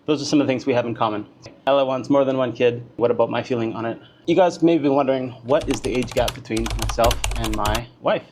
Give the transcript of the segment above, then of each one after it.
Those are some of the things we have in common. Ella wants more than one kid. What about my feeling on it? You guys may be wondering, what is the age gap between myself and my wife?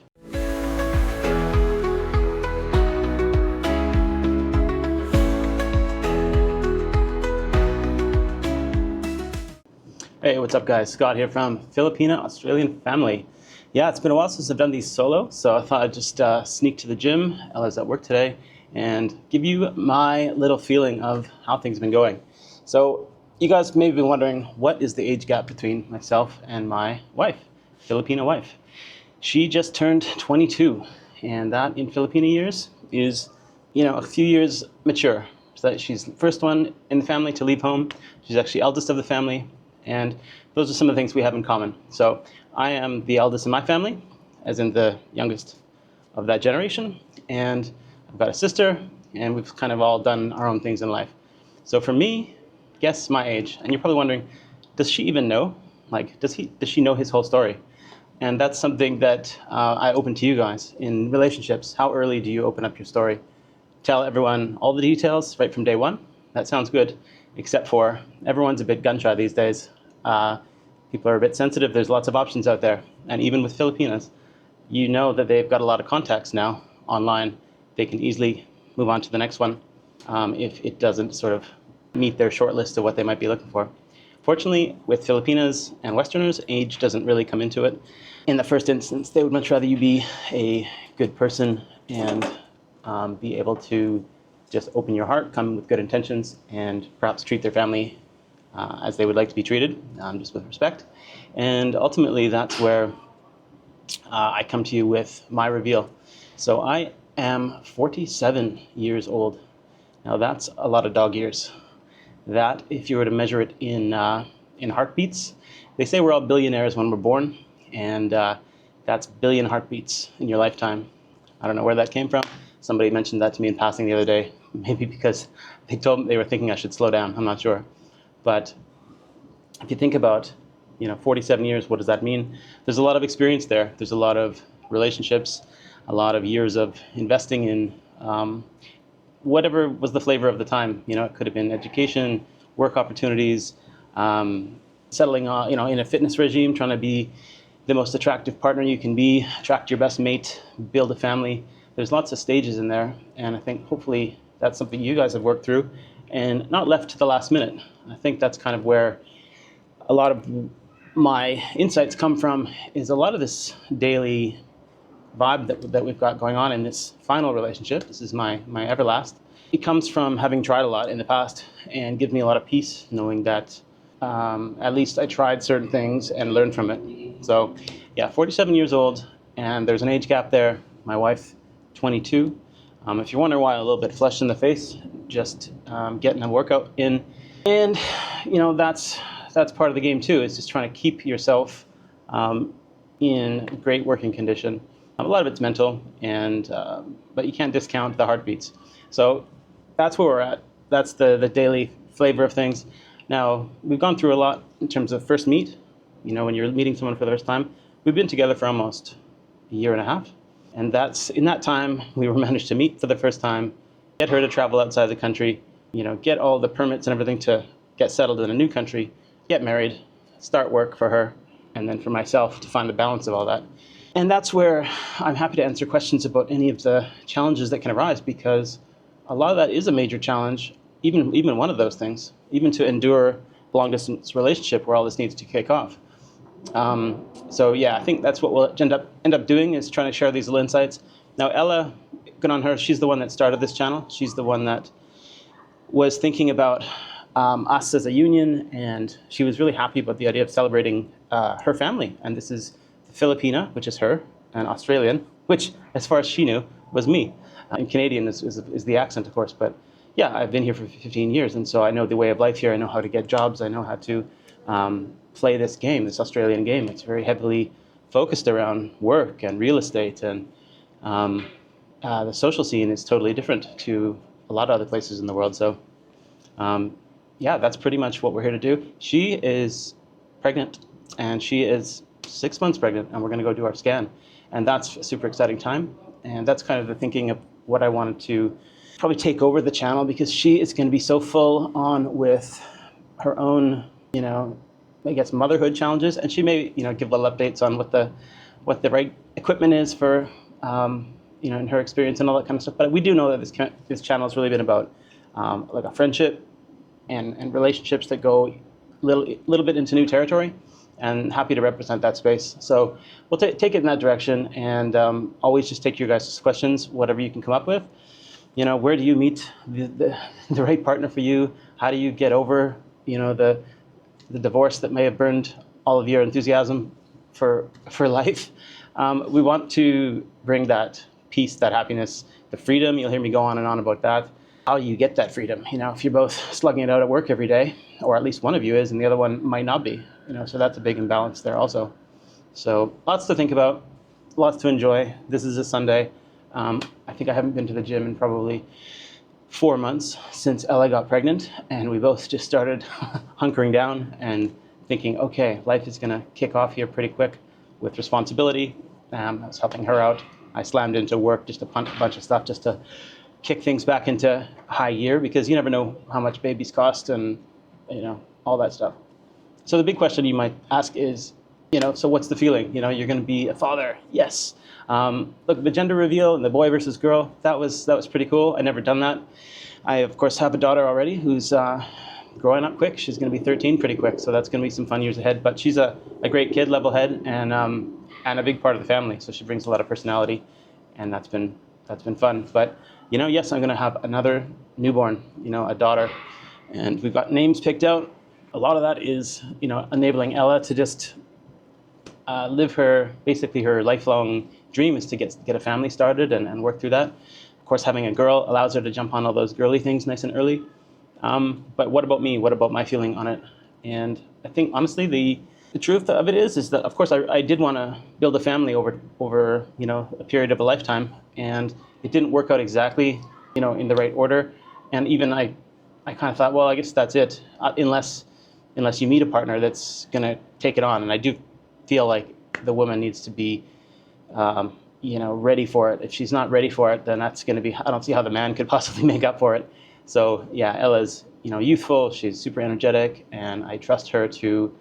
Hey, what's up guys? Scott here from Filipina-Australian family. Yeah, it's been a while since I've done these solo, so I thought I'd just sneak to the gym. Ella's at work today, and give you my little feeling of how things have been going. So you guys may be wondering, what is the age gap between myself and my wife, Filipino wife? She just turned 22, and that in Filipino years is, a few years mature. So that she's the first one in the family to leave home. She's actually eldest of the family, and those are some of the things we have in common. So I am the eldest in my family, as in the youngest of that generation, and I've got a sister, and we've kind of all done our own things in life. So for me, guess my age. And you're probably wondering, does she even know? Does she know his whole story? And that's something that I open to you guys in relationships. How early do you open up your story? Tell everyone all the details right from day one? That sounds good, except for everyone's a bit gun-shy these days. People are a bit sensitive. There's lots of options out there. And even with Filipinas, you know that they've got a lot of contacts now online. They can easily move on to the next one if it doesn't sort of meet their short list of what they might be looking for. Fortunately, with Filipinas and Westerners, age doesn't really come into it. In the first instance, they would much rather you be a good person and be able to just open your heart, come with good intentions, and perhaps treat their family as they would like to be treated, just with respect. And ultimately, that's where I come to you with my reveal. So I am 47 years old. Now that's a lot of dog years. That, if you were to measure it in heartbeats, they say we're all billionaires when we're born, and that's billion heartbeats in your lifetime. I don't know where that came from. Somebody mentioned that to me in passing the other day, maybe because they were thinking I should slow down. I'm not sure. But if you think about 47 years, what does that mean? There's a lot of experience there. There's a lot of relationships, a lot of years of investing in whatever was the flavor of the time. It could have been education, work opportunities, settling on, in a fitness regime, trying to be the most attractive partner you can be, attract your best mate, build a family. There's lots of stages in there, and I think hopefully that's something you guys have worked through and not left to the last minute. I think that's kind of where a lot of my insights come from, is a lot of this daily vibe that we've got going on in this final relationship. This is my everlast. It comes from having tried a lot in the past, and gives me a lot of peace knowing that at least I tried certain things and learned from it. So yeah, 47 years old, and there's an age gap there. My wife, 22. If you're wondering why I'm a little bit flushed in the face, just getting a workout in. And that's part of the game too, is just trying to keep yourself in great working condition. A lot of it's mental, but you can't discount the heartbeats. So that's where we're at. That's the daily flavor of things. Now, we've gone through a lot in terms of first meet. When you're meeting someone for the first time, we've been together for almost a year and a half. And in that time, we managed to meet for the first time, get her to travel outside the country, get all the permits and everything to get settled in a new country, get married, start work for her, and then for myself to find the balance of all that. And that's where I'm happy to answer questions about any of the challenges that can arise, because a lot of that is a major challenge, even one of those things, even to endure a long-distance relationship where all this needs to kick off. So yeah, I think that's what we'll end up doing, is trying to share these little insights. Now Ella, good on her, she's the one that started this channel. She's the one that was thinking about us as a union, and she was really happy about the idea of celebrating her family. And this is Filipina, which is her, and Australian, which, as far as she knew, was me. And Canadian is the accent, of course, but yeah, I've been here for 15 years, and so I know the way of life here. I know how to get jobs. I know how to play this game, this Australian game. It's very heavily focused around work and real estate, and the social scene is totally different to a lot of other places in the world. So yeah, that's pretty much what we're here to do. She is pregnant, and she is 6 months pregnant, and we're going to go do our scan. And that's a super exciting time. And that's kind of the thinking of what I wanted to probably take over the channel because she is going to be so full on with her own, I guess, motherhood challenges, and she may, give little updates on what the right equipment is for, in her experience and all that kind of stuff. But we do know that this channel has really been about like a friendship and relationships that go little bit into new territory, and happy to represent that space. So we'll take it in that direction, and always just take your guys' questions, whatever you can come up with. Where do you meet the right partner for you? How do you get over, the divorce that may have burned all of your enthusiasm for life? We want to bring that peace, that happiness, the freedom. You'll hear me go on and on about that. How you get that freedom, if you're both slugging it out at work every day, or at least one of you is, and the other one might not be, so that's a big imbalance there also. So lots to think about, lots to enjoy. This is a Sunday. I think I haven't been to the gym in probably 4 months since Ella got pregnant, and we both just started hunkering down and thinking, okay, life is going to kick off here pretty quick with responsibility. I was helping her out. I slammed into work, just a bunch of stuff just to kick things back into high gear, because you never know how much babies cost and, all that stuff. So the big question you might ask is, so what's the feeling? You're going to be a father. Yes. Look, the gender reveal and the boy versus girl, that was pretty cool. I never done that. I, of course, have a daughter already who's growing up quick. She's going to be 13 pretty quick, so that's going to be some fun years ahead. But she's a great kid, level head, and a big part of the family. So she brings a lot of personality, and that's been fun. But yes, I'm going to have another newborn, a daughter, and we've got names picked out. A lot of that is enabling Ella to just live her lifelong dream is to get a family started and work through that. Of course, having a girl allows her to jump on all those girly things nice and early. But what about me? What about my feeling on it? And I think, honestly, the truth of it is that, of course, I did want to build a family over a period of a lifetime, and it didn't work out exactly, in the right order. And even I kind of thought, well, I guess that's it, unless you meet a partner that's going to take it on. And I do feel like the woman needs to be, ready for it. If she's not ready for it, then that's going to be, I don't see how the man could possibly make up for it. So yeah, Ella's, youthful, she's super energetic, and I trust her to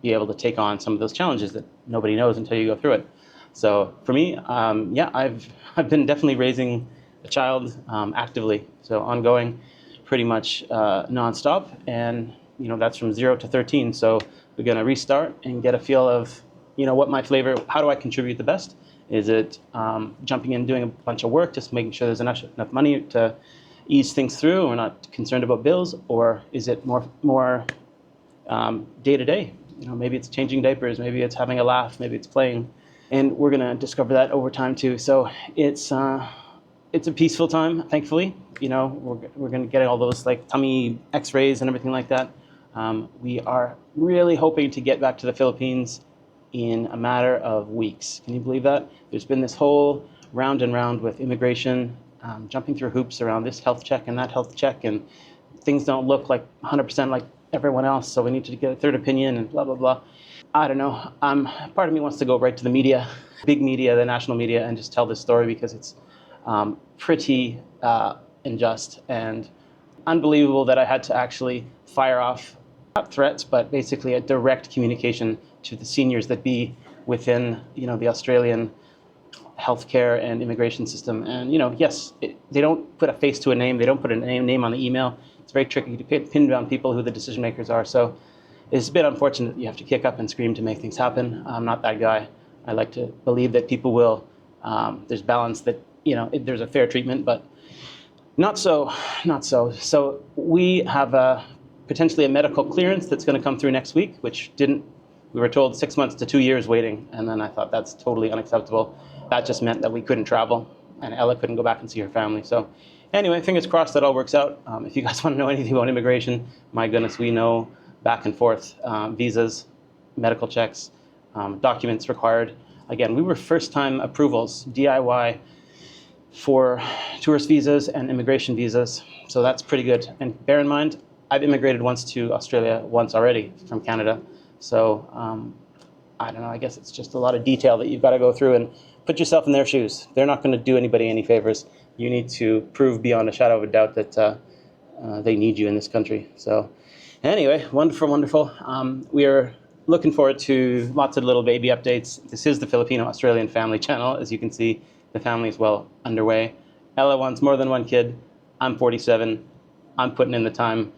be able to take on some of those challenges that nobody knows until you go through it. So for me, I've been definitely raising a child actively, so ongoing, pretty much nonstop, and that's from 0 to 13. So we're going to restart and get a feel of what my flavor, how do I contribute the best? Is it jumping in, doing a bunch of work, just making sure there's enough money to ease things through, and we're not concerned about bills, or is it more day to day? Maybe it's changing diapers, maybe it's having a laugh, maybe it's playing, and we're going to discover that over time too. So it's a peaceful time, thankfully. We're going to get all those like tummy X-rays and everything like that. We are really hoping to get back to the Philippines in a matter of weeks. Can you believe that? There's been this whole round and round with immigration, jumping through hoops around this health check and that health check, and things don't look like 100% like everyone else, so we need to get a third opinion and blah, blah, blah. I don't know. Part of me wants to go right to the media, big media, the national media, and just tell this story, because it's pretty unjust and unbelievable that I had to actually fire off, not threats, but basically a direct communication to the seniors that be within, the Australian healthcare and immigration system. And, yes, they don't put a face to a name. They don't put a name on the email. It's very tricky to pin down people who the decision makers are. So it's a bit unfortunate that you have to kick up and scream to make things happen. I'm not that guy. I like to believe that people will, there's balance, that, there's a fair treatment, but not so. So we have potentially a medical clearance that's going to come through next week, which we were told 6 months to 2 years waiting. And then I thought that's totally unacceptable. That just meant that we couldn't travel, and Ella couldn't go back and see her family. So anyway, fingers crossed that all works out. If you guys want to know anything about immigration, my goodness, we know back and forth, visas, medical checks, documents required. Again, we were first-time approvals, DIY, for tourist visas and immigration visas. So that's pretty good. And bear in mind, I've immigrated once to Australia once already from Canada. So I don't know, I guess it's just a lot of detail that you've got to go through and put yourself in their shoes. They're not going to do anybody any favors. you need to prove beyond a shadow of a doubt that they need you in this country. So anyway, wonderful. We are looking forward to lots of little baby updates. This is the Filipino-Australian family channel. As you can see, the family is well underway. Ella wants more than one kid. I'm 47. I'm putting in the time.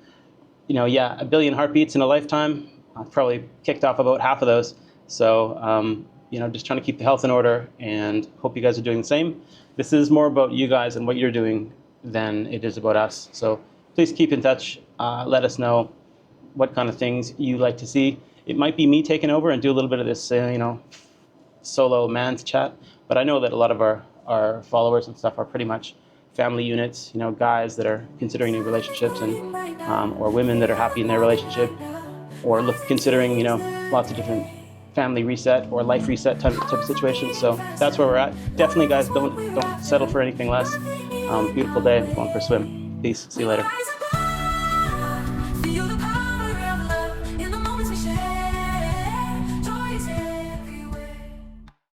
You know, yeah, 1 billion heartbeats in a lifetime. I've probably kicked off about half of those. So, you know, just trying to keep the health in order, and hope you guys are doing the same. This is more about you guys and what you're doing than it is about us. So please keep in touch. Let us know what kind of things you like to see. It might be me taking over and do a little bit of this, you know, solo man's chat. But I know that a lot of our followers and stuff are pretty much family units, you know, guys that are considering new relationships, and or women that are happy in their relationship, or considering, you know, lots of different family reset or life reset type of situations. So that's where we're at. Definitely, guys, don't settle for anything less. Beautiful day. Going for a swim. Peace. See you later.